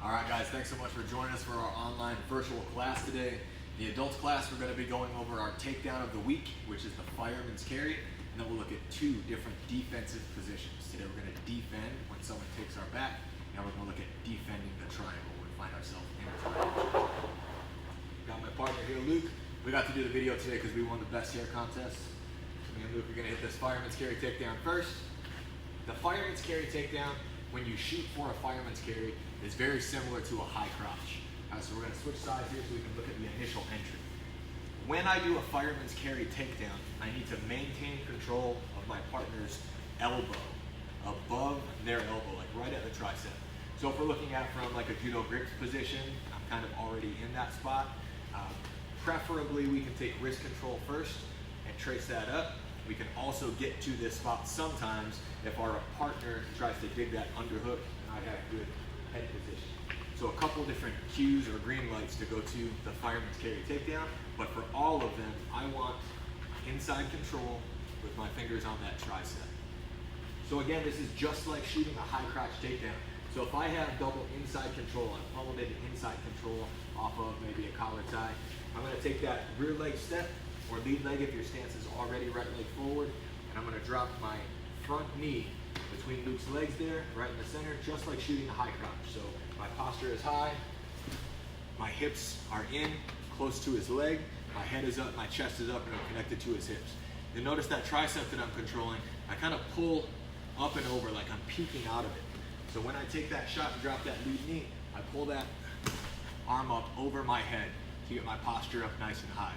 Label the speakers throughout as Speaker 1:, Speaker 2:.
Speaker 1: All right, guys, thanks so much for joining us for our online virtual class today. In the adults class, we're going to be going over our takedown of the week, which is the fireman's carry, and then we'll look at two different defensive positions. Today we're going to defend when someone takes our back, and we're going to look at defending the triangle when we find ourselves in a triangle. Got my partner here, Luke. We got to do the video today because we won the best hair contest. Me and Luke are going to hit this fireman's carry takedown first. The fireman's carry takedown, when you shoot for a fireman's carry, is very similar to a high crotch. So we're going to switch sides here so we can look at the initial entry. When I do a fireman's carry takedown, I need to maintain control of my partner's elbow above their elbow, like right at the tricep. So if we're looking at from like a judo grips position, I'm kind of already in that spot. Preferably we can take wrist control first and trace that up. We can also get to this spot sometimes if our partner tries to dig that underhook and I have good head position. So a couple different cues or green lights to go to the fireman's carry takedown, but for all of them, I want inside control with my fingers on that tricep. So again, this is just like shooting a high crotch takedown. So if I have double inside control, I've elevated inside control off of maybe a collar tie, I'm gonna take that rear leg step or lead leg if your stance is already right leg forward, and I'm gonna drop my front knee between Luke's legs there, right in the center, just like shooting a high crotch. So my posture is high, my hips are in, close to his leg, my head is up, my chest is up, and I'm connected to his hips. You'll notice that tricep that I'm controlling, I kind of pull up and over like I'm peeking out of it. So when I take that shot and drop that lead knee, I pull that arm up over my head to get my posture up nice and high.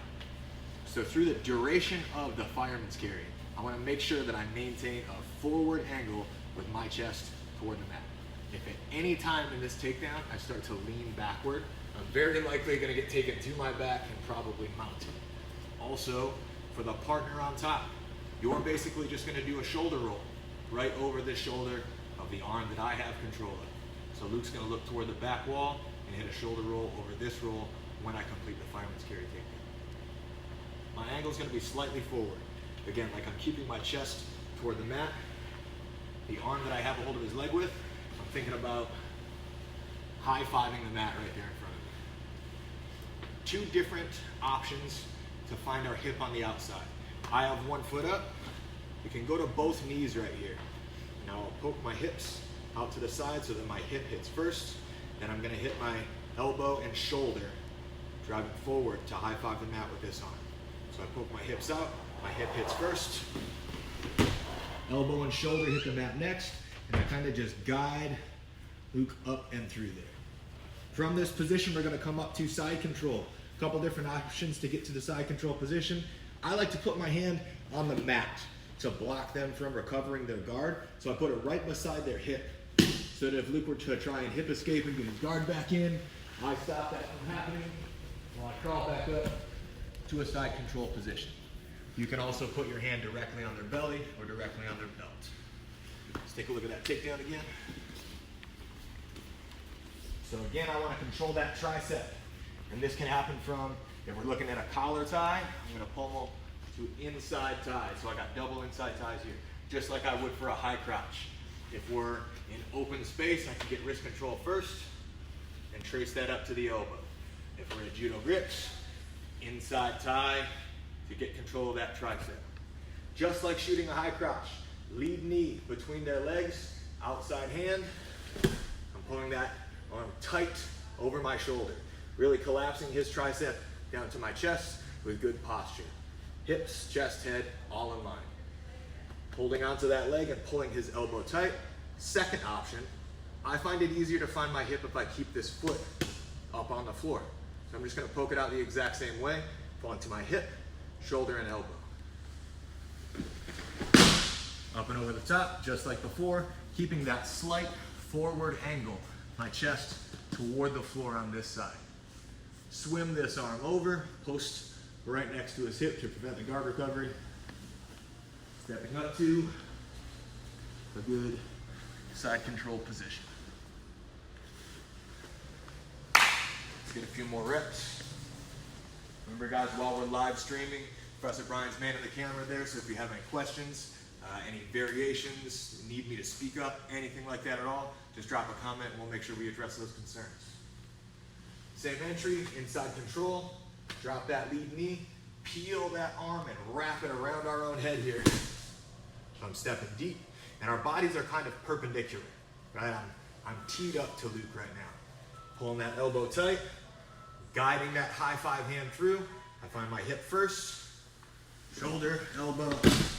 Speaker 1: So through the duration of the fireman's carry, I want to make sure that I maintain a forward angle with my chest toward the mat. If at any time in this takedown I start to lean backward, I'm very likely going to get taken to my back and probably mount. Also, for the partner on top, you're basically just going to do a shoulder roll right over the shoulder of the arm that I have control of. So Luke's going to look toward the back wall and hit a shoulder roll over this roll when I complete the fireman's carry takedown. My angle is going to be slightly forward. Again, like I'm keeping my chest toward the mat. The arm that I have a hold of his leg with, I'm thinking about high-fiving the mat right there in front of me. Two different options to find our hip on the outside. I have one foot up. We can go to both knees right here. Now I'll poke my hips out to the side so that my hip hits first. Then I'm going to hit my elbow and shoulder, driving forward to high-five the mat with this arm. So I poke my hips out, my hip hits first, elbow and shoulder hit the mat next, and I kind of just guide Luke up and through there. From this position, we're going to come up to side control. A couple different options to get to the side control position. I like to put my hand on the mat to block them from recovering their guard. So I put it right beside their hip, so that if Luke were to try and hip escape and get his guard back in, I stop that from happening while I crawl back up to a side control position. You can also put your hand directly on their belly or directly on their belt. Let's take a look at that takedown again. So again, I want to control that tricep. And this can happen from, if we're looking at a collar tie, I'm going to pummel to inside tie. So I got double inside ties here, just like I would for a high crouch. If we're in open space, I can get wrist control first and trace that up to the elbow. If we're at judo grips, inside tie to get control of that tricep. Just like shooting a high crouch, lead knee between their legs, outside hand. I'm pulling that arm tight over my shoulder, really collapsing his tricep down to my chest with good posture. Hips, chest, head, all in line. Holding onto that leg and pulling his elbow tight. Second option, I find it easier to find my hip if I keep this foot up on the floor. So I'm just going to poke it out the exact same way, falling to my hip, shoulder, and elbow. Up and over the top, just like before, keeping that slight forward angle, my chest toward the floor on this side. Swim this arm over, post right next to his hip to prevent the guard recovery. Stepping up to a good side control position. Let's get a few more reps. Remember guys, while we're live streaming, Professor Brian's manning the camera there, so if you have any questions, Any variations, need me to speak up, anything like that at all, just drop a comment and we'll make sure we address those concerns. Same entry, inside control, drop that lead knee, peel that arm and wrap it around our own head here. So I'm stepping deep and our bodies are kind of perpendicular, right? I'm teed up to Luke right now. Pulling that elbow tight, guiding that high five hand through. I find my hip first, shoulder, elbow,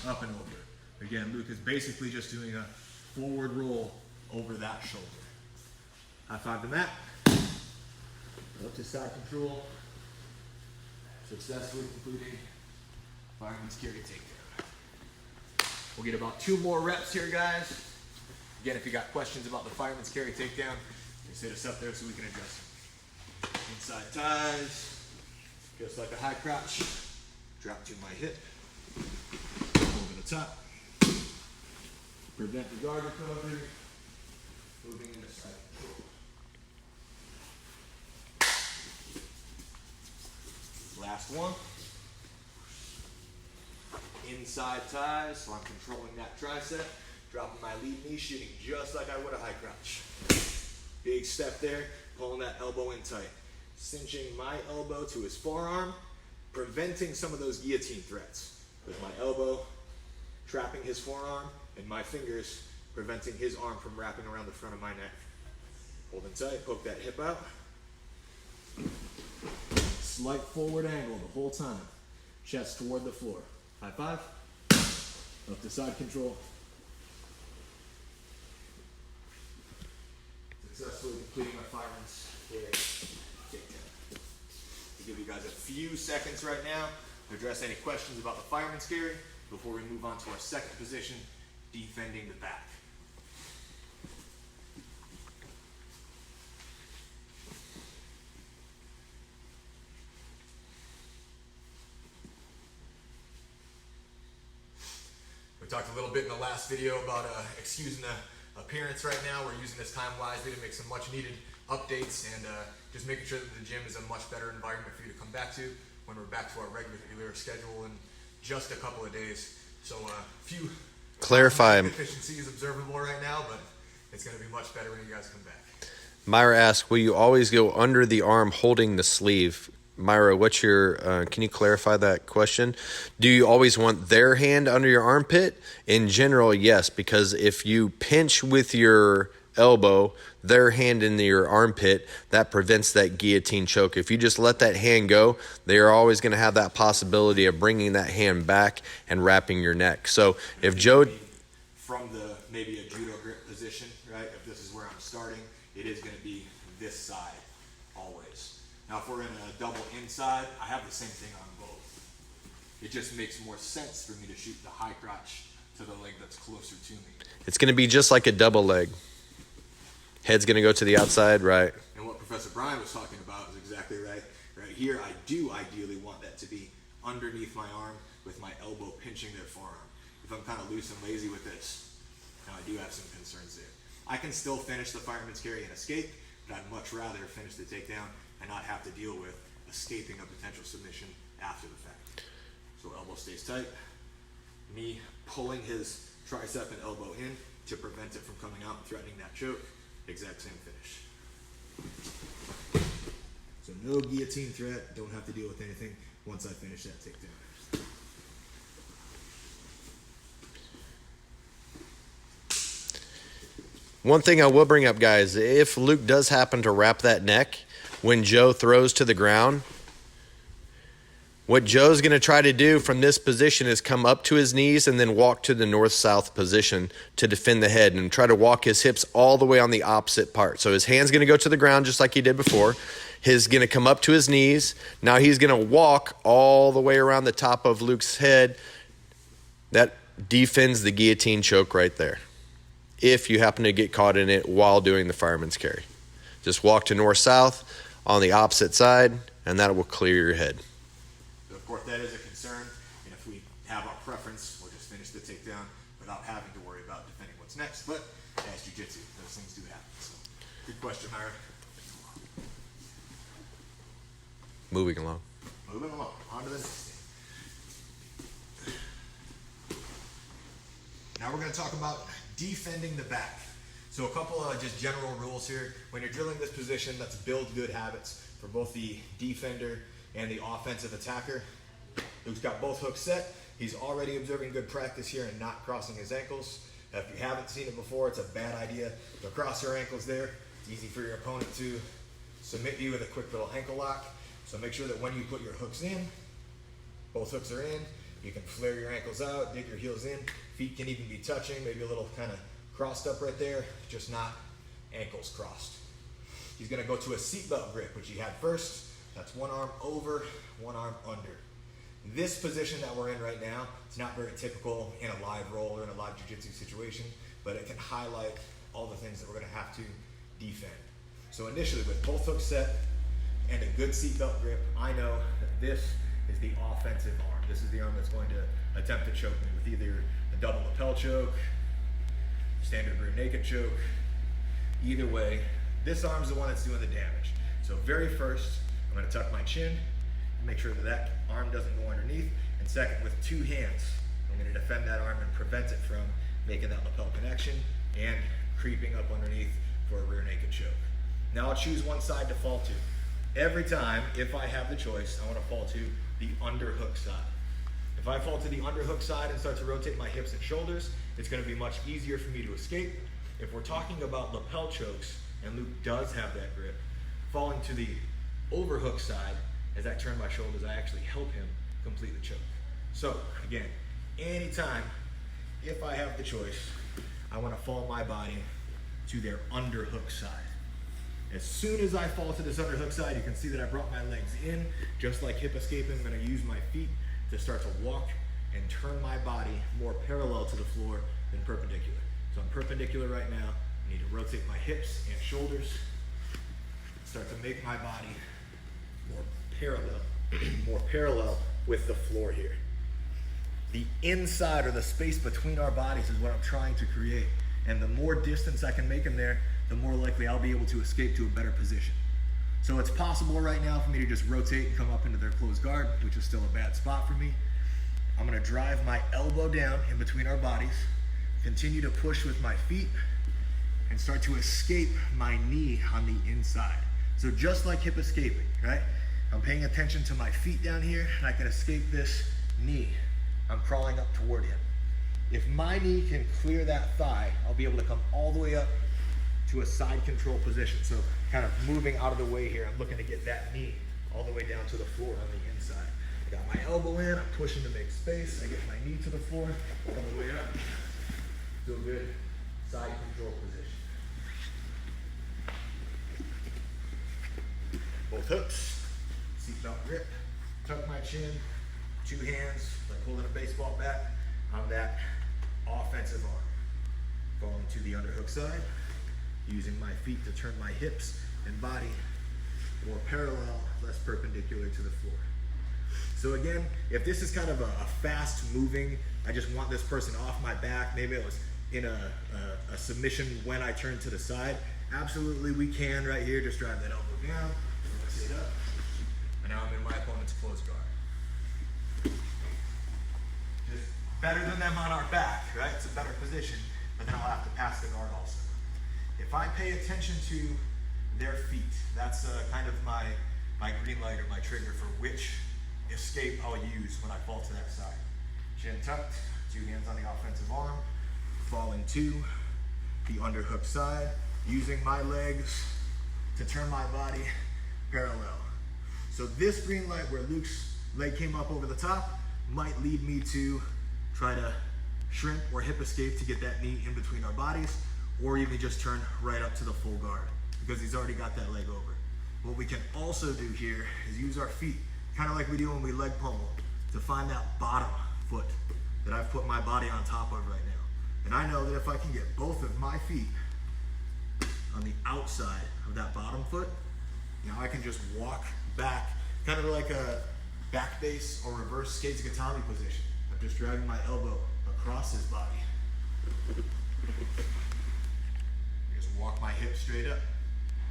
Speaker 1: up and over. Again, Luke is basically just doing a forward roll over that shoulder. High five the mat, up to side control, successfully completing fireman's carry takedown. We'll get about 2 more reps here, guys. Again, if you got questions about the fireman's carry takedown, just hit us up there so we can address them. Inside ties, just like a high crouch, drop to my hip, over the top, prevent the guard recovery, moving into side control. Last one. Inside ties, so I'm controlling that tricep, dropping my lead knee, shooting just like I would a high crouch. Big step there, pulling that elbow in tight. Cinching my elbow to his forearm, preventing some of those guillotine threats. With my elbow trapping his forearm and my fingers preventing his arm from wrapping around the front of my neck. Holding tight, poke that hip out. Slight forward angle the whole time. Chest toward the floor. High five. Up to side control. Successfully completing my fireman's carry takedown. I'll give you guys a few seconds right now to address any questions about the fireman's carry before we move on to our second position, defending the back. We talked a little bit in the last video about excusing the appearance right now. We're using this time wisely to make some much needed updates and just making sure that the gym is a much better environment for you to come back to when we're back to our regular schedule in just a couple of days. So a few deficiencies observable right now, but it's going to be much better when you guys come back.
Speaker 2: Myra asks, will you always go under the arm holding the sleeve? Myra, what's your, can you clarify that question? Do you always want their hand under your armpit? In general, yes, because if you pinch with your elbow, their hand in your armpit, that prevents that guillotine choke. If you just let that hand go, they are always going to have that possibility of bringing that hand back and wrapping your neck. So if Joe...
Speaker 1: From the maybe a judo grip position, right, if this is where I'm starting, it is going to be this side always. Now if we're in a double inside, I have the same thing on both. It just makes more sense for me to shoot the high crotch to the leg that's closer to me.
Speaker 2: It's going to be just like a double leg. Head's going to go to the outside, right?
Speaker 1: And what Professor Brian was talking about is exactly right. Right here, I do ideally want that to be underneath my arm with my elbow pinching their forearm. If I'm kind of loose and lazy with this, now I do have some concerns there. I can still finish the fireman's carry and escape, but I'd much rather finish the takedown and not have to deal with escaping a potential submission after the fact. So elbow stays tight. Me pulling his tricep and elbow in to prevent it from coming out and threatening that choke. Exact same finish. So no guillotine threat, don't have to deal with anything once I finish that takedown.
Speaker 2: One thing I will bring up, guys, if Luke does happen to wrap that neck when Joe throws to the ground, what Joe's going to try to do from this position is come up to his knees and then walk to the north-south position to defend the head and try to walk his hips all the way on the opposite part. So his hand's going to go to the ground just like he did before. He's going to come up to his knees. Now he's going to walk all the way around the top of Luke's head. That defends the guillotine choke right there, if you happen to get caught in it while doing the fireman's carry. Just walk to north-south on the opposite side, and that will clear your head.
Speaker 1: Of course, that is a concern, and if we have our preference, we'll just finish the takedown without having to worry about defending what's next. But as jiu-jitsu, those things do happen. So, good question, Myra.
Speaker 2: Moving along.
Speaker 1: Moving along. On to the next thing.
Speaker 3: Now we're going to talk about defending the back. So a couple of just general rules here. When you're drilling this position, let's build good habits for both the defender and the offensive attacker. Luke's got both hooks set. He's already observing good practice here and not crossing his ankles. If you haven't seen it before, it's a bad idea to cross your ankles there. It's easy for your opponent to submit you with a quick little ankle lock. So make sure that when you put your hooks in, both hooks are in, you can flare your ankles out, dig your heels in. Feet can even be touching, maybe a little kind of crossed up right there, just not ankles crossed. He's gonna go to a seatbelt grip, which he had first. That's one arm over, one arm under. This position that we're in right now, it's not very typical in a live roll or in a live jiu-jitsu situation, but it can highlight all the things that we're gonna have to defend. So initially, with both hooks set and a good seatbelt grip, I know that this is the offensive arm. This is the arm that's going to attempt to choke me with either a double lapel choke, standard rear naked choke. Either way, this arm's the one that's doing the damage. So very first, I'm gonna tuck my chin, make sure that that arm doesn't go underneath. And second, with two hands, I'm gonna defend that arm and prevent it from making that lapel connection and creeping up underneath for a rear naked choke. Now I'll choose one side to fall to. Every time, if I have the choice, I wanna fall to the underhook side. If I fall to the underhook side and start to rotate my hips and shoulders, it's gonna be much easier for me to escape. If we're talking about lapel chokes, and Luke does have that grip, falling to the overhook side, as I turn my shoulders, I actually help him complete the choke. So again, anytime, if I have the choice, I wanna fall my body to their underhook side. As soon as I fall to this underhook side, you can see that I brought my legs in, just like hip escaping. I'm gonna use my feet to start to walk and turn my body more parallel to the floor than perpendicular. So I'm perpendicular right now. I need to rotate my hips and shoulders, start to make my body more parallel with the floor here. The inside or the space between our bodies is what I'm trying to create. And the more distance I can make in there, the more likely I'll be able to escape to a better position. So it's possible right now for me to just rotate and come up into their closed guard, which is still a bad spot for me. I'm gonna drive my elbow down in between our bodies, continue to push with my feet, and start to escape my knee on the inside. So just like hip escaping, right? I'm paying attention to my feet down here, and I can escape this knee. I'm crawling up toward him. If my knee can clear that thigh, I'll be able to come all the way up to a side control position. So kind of moving out of the way here, I'm looking to get that knee all the way down to the floor on the inside. I got my elbow in, I'm pushing to make space. I get my knee to the floor, all the way up to a good side control position. Both hooks, seatbelt grip, tuck my chin, two hands, like holding a baseball bat on that offensive arm. Falling to the underhook side, using my feet to turn my hips and body more parallel, less perpendicular to the floor. So again, if this is kind of a fast moving, I just want this person off my back, maybe it was in a submission when I turn to the side, absolutely we can right here, just drive that elbow down, rotate up, and now I'm in my opponent's closed guard. Just better than them on our back, right? It's a better position, but then I'll have to pass the guard also. If I pay attention to their feet, that's kind of my green light or my trigger for which escape I'll use when I fall to that side. Chin tucked, two hands on the offensive arm, falling to the underhook side, using my legs to turn my body parallel. So this green light where Luke's leg came up over the top might lead me to try to shrimp or hip escape to get that knee in between our bodies, or even just turn right up to the full guard because he's already got that leg over. What we can also do here is use our feet, kind of like we do when we leg pummel, to find that bottom foot that I've put my body on top of right now. And I know that if I can get both of my feet on the outside of that bottom foot, now I can just walk back, kind of like a back base or reverse skates gatame position. I'm just dragging my elbow across his body. Just walk my hips straight up,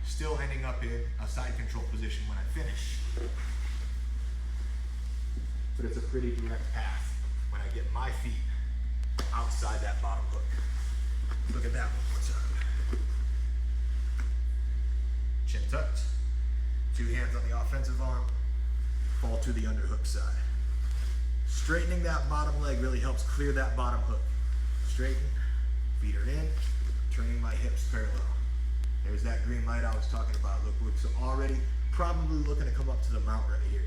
Speaker 3: still ending up in a side control position when I finish. But it's a pretty direct path when I get my feet outside that bottom hook. Look at that one more time. Chin tucked, 2 hands on the offensive arm, fall to the underhook side. Straightening that bottom leg really helps clear that bottom hook. Straighten, feet are in, turning my hips parallel. There's that green light I was talking about. Look, so already probably looking to come up to the mount right here.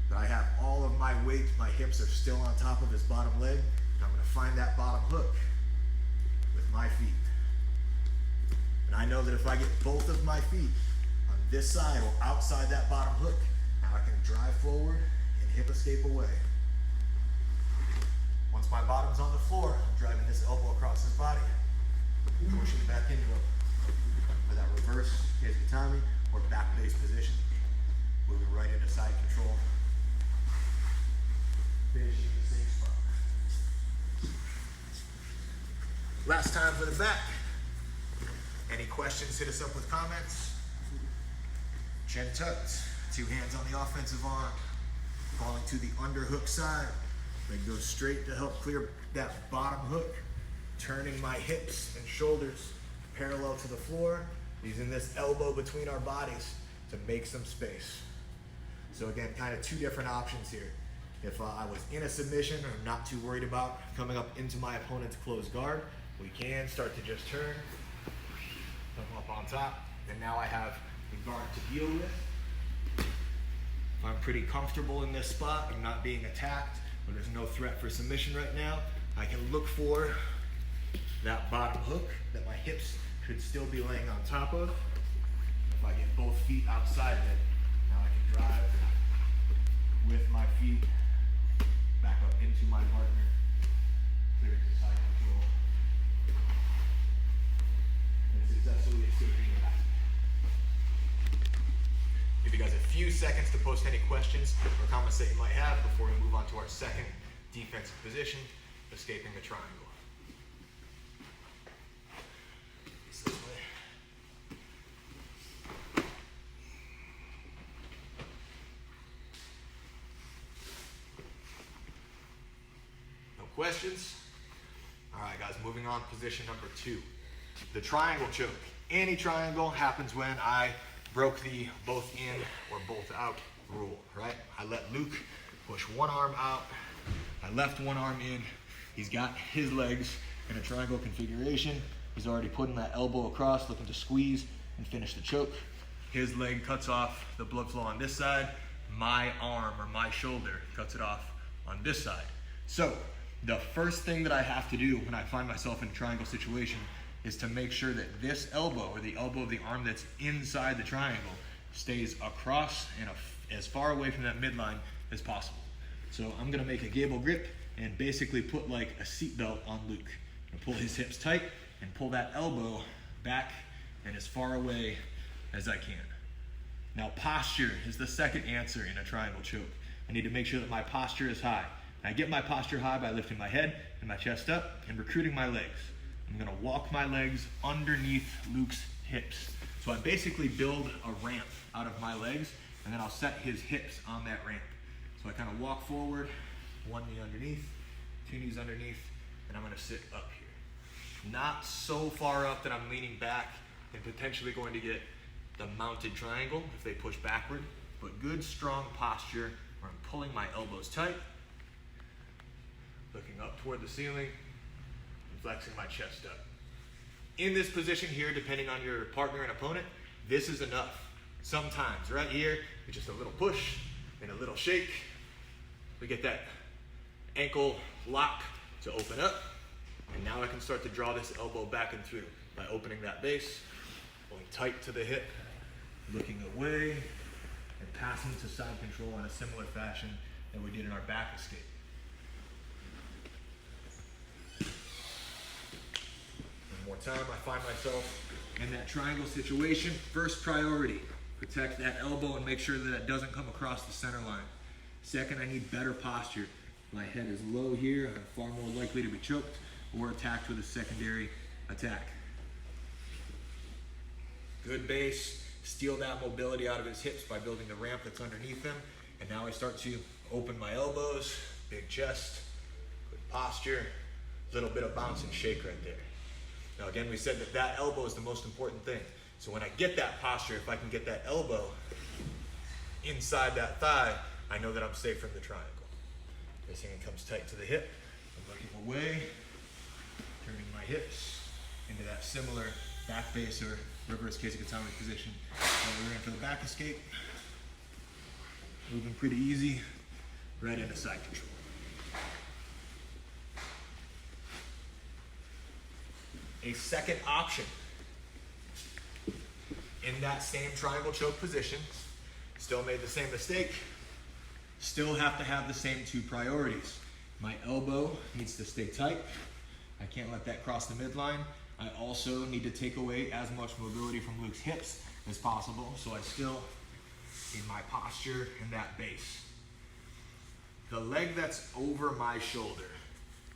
Speaker 3: But I have all of my weight, my hips are still on top of his bottom leg, and I'm gonna find that bottom hook with my feet. And I know that if I get both of my feet on this side or outside that bottom hook, now I can drive forward and hip escape away. Once my bottom's on the floor, I'm driving this elbow across his body, pushing it back into him. For that reverse Kizutami or back base position, moving right into side control. Finishing the same spot. Last time for the back. Any questions, hit us up with comments. Chin tucked, 2 hands on the offensive arm, falling to the underhook side. Leg goes straight to help clear that bottom hook, turning my hips and shoulders parallel to the floor, using this elbow between our bodies to make some space. So again, kind of 2 different options here. If I was in a submission or not too worried about coming up into my opponent's closed guard, we can start to just turn, come up on top, and now I have the guard to deal with. If I'm pretty comfortable in this spot, I'm not being attacked, but there's no threat for submission right now, I can look for that bottom hook that my hips should still be laying on top of. If I get both feet outside of it, now I can drive with my feet back up into my partner, clearing to side control, and successfully escaping the back. Give you guys a few seconds to post any questions or comments that you might have before we move on to our second defensive position, escaping the triangle. This way. No questions? All right, guys, moving on, position number 2. The triangle choke. Any triangle happens when I broke the both in or both out rule, right? I let Luke push one arm out. I left one arm in. He's got his legs in a triangle configuration. He's already putting that elbow across, looking to squeeze and finish the choke. His leg cuts off the blood flow on this side. My arm or my shoulder cuts it off on this side. So the first thing that I have to do when I find myself in a triangle situation is to make sure that this elbow or the elbow of the arm that's inside the triangle stays across and as far away from that midline as possible. So I'm gonna make a gable grip and basically put like a seatbelt on Luke. I'm gonna pull his hips tight and pull that elbow back and as far away as I can. Now posture is the second answer in a triangle choke. I need to make sure that my posture is high. I get my posture high by lifting my head and my chest up and recruiting my legs. I'm gonna walk my legs underneath Luke's hips. So I basically build a ramp out of my legs and then I'll set his hips on that ramp. So I kind of walk forward, one knee underneath, 2 knees underneath, and I'm gonna sit up here. Not so far up that I'm leaning back and potentially going to get the mounted triangle if they push backward, but good strong posture where I'm pulling my elbows tight, looking up toward the ceiling, flexing my chest up. In this position here, depending on your partner and opponent, this is enough. Sometimes, right here, it's just a little push and a little shake. We get that ankle lock to open up, and now I can start to draw this elbow back and through by opening that base, pulling tight to the hip, looking away, and passing to side control in a similar fashion that we did in our back escape. More time, I find myself in that triangle situation. First priority, protect that elbow and make sure that it doesn't come across the center line. Second, I need better posture. My head is low here. I'm far more likely to be choked or attacked with a secondary attack. Good base, steal that mobility out of his hips by building the ramp that's underneath him. And now I start to open my elbows, big chest, good posture, Little bit of bounce and shake right there. Now again, we said that that elbow is the most important thing. So when I get that posture, if I can get that elbow inside that thigh, I know that I'm safe from the triangle. This hand comes tight to the hip. I'm looking away, turning my hips into that similar back base or reverse Keisuke position. Now we're in for the back escape. Moving pretty easy, right into side control. A second option in that same triangle choke position, still made the same mistake, still have to have the same two priorities. My elbow needs to stay tight. I can't let that cross the midline. I also need to take away as much mobility from Luke's hips as possible, so I still, in my posture in that base. The leg that's over my shoulder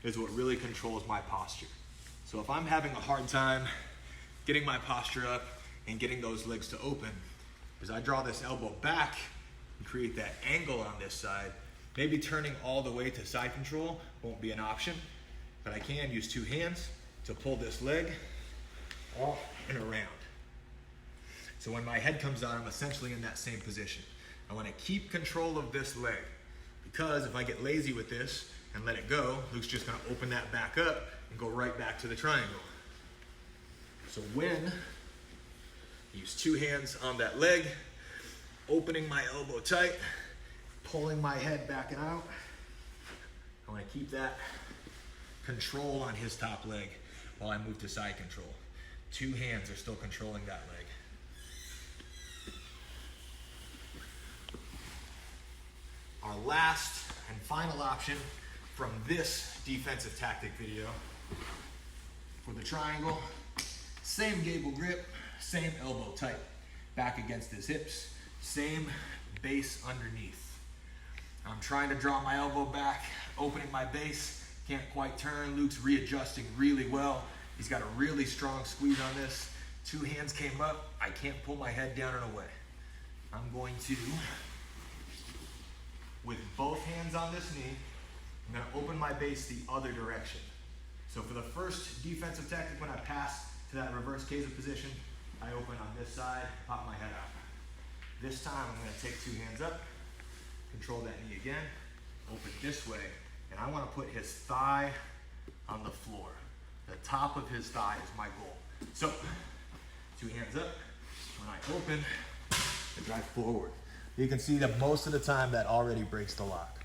Speaker 3: is what really controls my posture. So if I'm having a hard time getting my posture up and getting those legs to open, as I draw this elbow back and create that angle on this side, maybe turning all the way to side control won't be an option, but I can use two hands to pull this leg off and around. So when my head comes on, I'm essentially in that same position. I want to keep control of this leg, because if I get lazy with this and let it go, Luke's just going to open that back up and go right back to the triangle. So when I use two hands on that leg, opening my elbow tight, pulling my head back and out, I want to keep that control on his top leg while I move to side control. Two hands are still controlling that leg. Our last and final option from this defensive tactic video for the triangle, same gable grip, same elbow tight, back against his hips, same base underneath. I'm trying to draw my elbow back, opening my base, can't quite turn. Luke's readjusting really well. He's got a really strong squeeze on this. Two hands came up, I can't pull my head down and away. I'm going to, with both hands on this knee, I'm going to open my base the other direction. So for the first defensive tactic, when I pass to that reverse Keizo position, I open on this side, pop my head out. This time I'm going to take two hands up, control that knee again, open this way, and I want to put his thigh on the floor. The top of his thigh is my goal. So, two hands up, when I open, I drive forward. You can see that most of the time that already breaks the lock.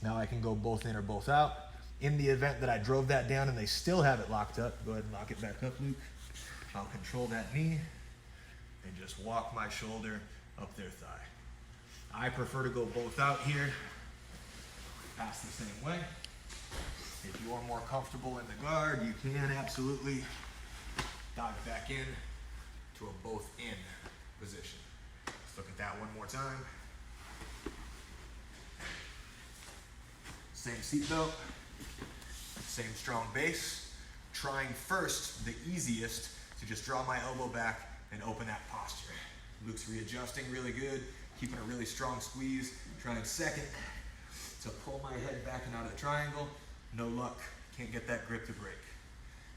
Speaker 3: Now I can go both in or both out. In the event that I drove that down and they still have it locked up, go ahead and lock it back up, Luke. I'll control that knee and just walk my shoulder up their thigh. I prefer to go both out here, pass the same way. If you are more comfortable in the guard, you can absolutely dive back in to a both in position. Let's look at that one more time. Same seatbelt, same strong base. Trying first, the easiest, to just draw my elbow back and open that posture. Luke's readjusting really good, keeping a really strong squeeze. Trying second to pull my head back and out of the triangle. No luck, can't get that grip to break.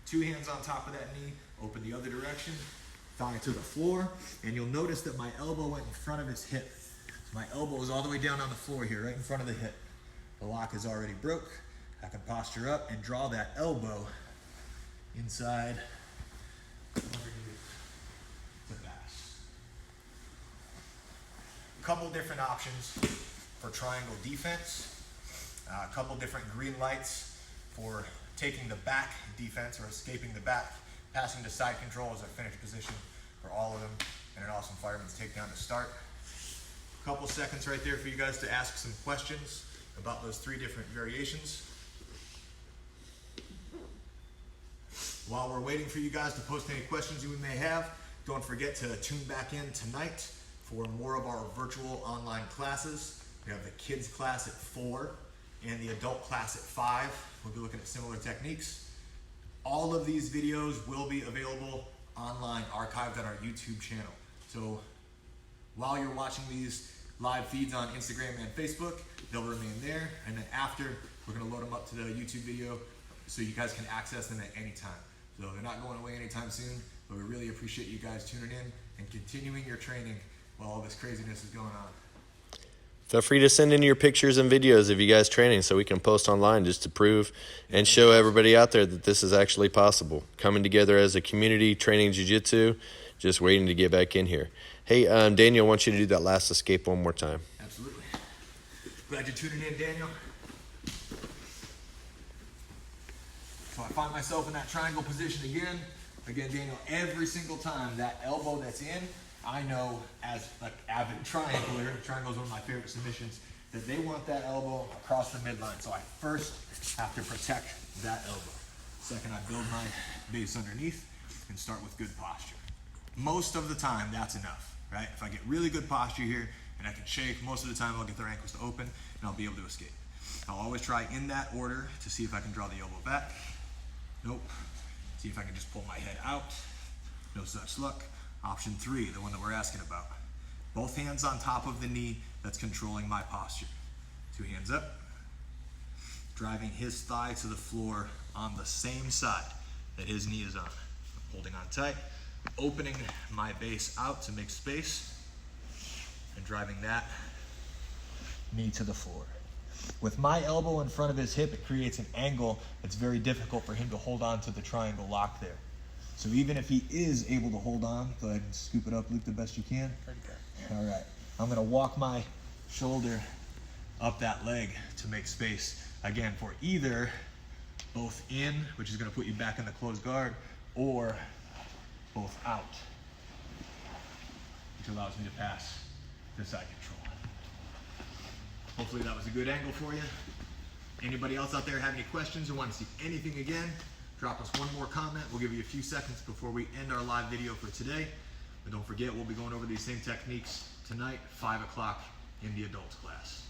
Speaker 3: Two hands on top of that knee, open the other direction, thigh to the floor, and you'll notice that my elbow went in front of his hip. So my elbow is all the way down on the floor here, right in front of the hip. The lock is already broke. I can posture up and draw that elbow inside underneath the bass. A couple different options for triangle defense. A couple different green lights for taking the back defense or escaping the back. Passing to side control is a finished position for all of them, and an awesome fireman's takedown to start. A couple seconds right there for you guys to ask some questions about those three different variations. While we're waiting for you guys to post any questions you may have, don't forget to tune back in tonight for more of our virtual online classes. We have the kids class at 4 and the adult class at 5. We'll be looking at similar techniques. All of these videos will be available online, archived on our YouTube channel. So while you're watching these live feeds on Instagram and Facebook, they'll remain there. And then after, we're gonna load them up to the YouTube video so you guys can access them at any time. So they're not going away anytime soon, but we really appreciate you guys tuning in and continuing your training while all this craziness is going on.
Speaker 2: Feel free to send in your pictures and videos of you guys training so we can post online just to prove and show everybody out there that this is actually possible. Coming together as a community, training jiu-jitsu, just waiting to get back in here. Hey, Daniel, I want you to do that last escape one more time.
Speaker 3: Absolutely. Glad you're tuning in, Daniel. So I find myself in that triangle position again. Again, Daniel, every single time that elbow that's in, I know as an avid triangler, triangle is one of my favorite submissions, that they want that elbow across the midline. So I first have to protect that elbow. Second, I build my base underneath and start with good posture. Most of the time, that's enough, right? If I get really good posture here and I can shake, most of the time I'll get their ankles to open and I'll be able to escape. I'll always try in that order to see if I can draw the elbow back. Nope. See if I can just pull my head out. No such luck. Option 3, the one that we're asking about. Both hands on top of the knee, that's controlling my posture. 2 hands up. Driving his thigh to the floor on the same side that his knee is on. I'm holding on tight, opening my base out to make space, and driving that knee to the floor. With my elbow in front of his hip, it creates an angle that's very difficult for him to hold on to the triangle lock there. So even if he is able to hold on, go ahead and scoop it up, Luke, the best you can. All right, I'm gonna walk my shoulder up that leg to make space, again, for either both in, which is gonna put you back in the closed guard, or both out, which allows me to pass to side control. Hopefully that was a good angle for you. Anybody else out there have any questions or want to see anything again? Drop us one more comment. We'll give you a few seconds before we end our live video for today. But don't forget, we'll be going over these same techniques tonight, 5 o'clock in the adults class.